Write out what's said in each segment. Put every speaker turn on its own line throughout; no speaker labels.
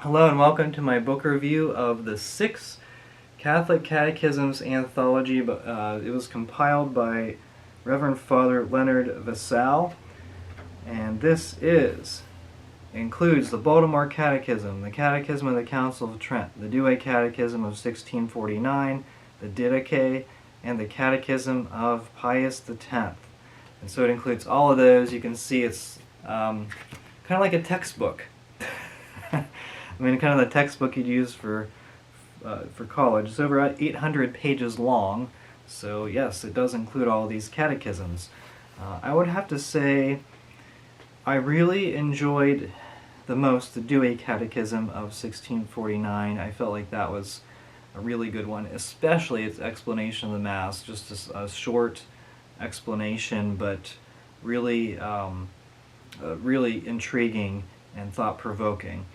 Hello and welcome to my book review of the 6 Catholic Catechisms Anthology. It was compiled by Reverend Father Leonard Vassal, and this includes the Baltimore Catechism, the Catechism of the Council of Trent, the Douay Catechism of 1649, the Didache, and the Catechism of Pius X. And so it includes all of those. You can see it's kind of like a textbook. I mean, kind of the textbook you'd use for college. It's over 800 pages long, so yes, it does include all these catechisms. I would have to say I really enjoyed the most the Douay Catechism of 1649. I felt like that was a really good one, especially its explanation of the Mass. Just a short explanation, but really, really intriguing and thought-provoking.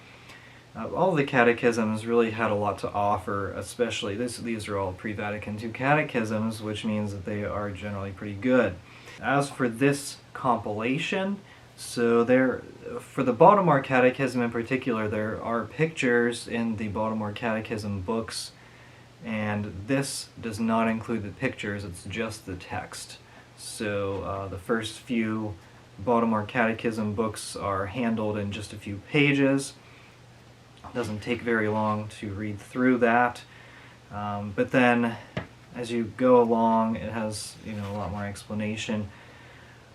All of the catechisms really had a lot to offer, especially these are all Pre-Vatican II catechisms, which means that they are generally pretty good. As for this compilation, so for the Baltimore Catechism in particular, there are pictures in the Baltimore Catechism books, and this does not include the pictures, it's just the text. So the first few Baltimore Catechism books are handled in just a few pages. Doesn't take very long to read through that, but then as you go along it has a lot more explanation.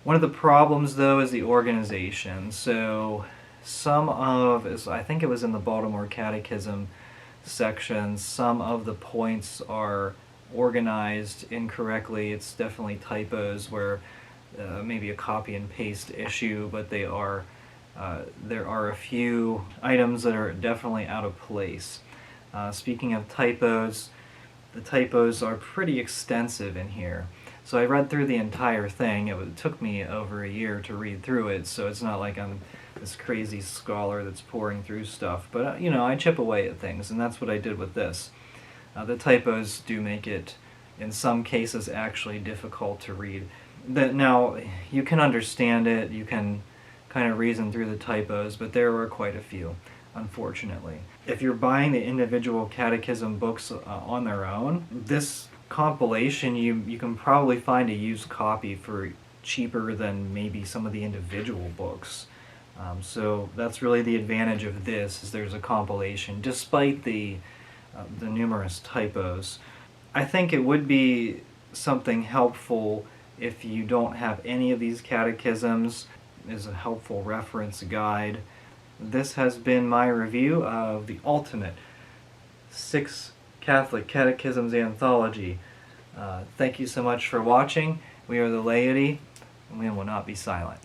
One of the problems though is the organization. So I think it was in the Baltimore Catechism section, some of the points are organized incorrectly. It's definitely typos where maybe a copy and paste issue, but there are a few items that are definitely out of place. Speaking of typos, the typos are pretty extensive in here. So I read through the entire thing. It took me over a year to read through it, so it's not like I'm this crazy scholar that's pouring through stuff. But I chip away at things, and that's what I did with this. The typos do make it, in some cases, actually difficult to read. Now, you can understand it, you can kind of reason through the typos, but there were quite a few, unfortunately. If you're buying the individual catechism books on their own, this compilation, you can probably find a used copy for cheaper than maybe some of the individual books. So that's really the advantage of this, is there's a compilation, despite the numerous typos. I think it would be something helpful if you don't have any of these catechisms. Is a helpful reference guide. This has been my review of the ultimate 6 Catholic Catechisms Anthology. Thank you so much for watching. We are the laity, and we will not be silent.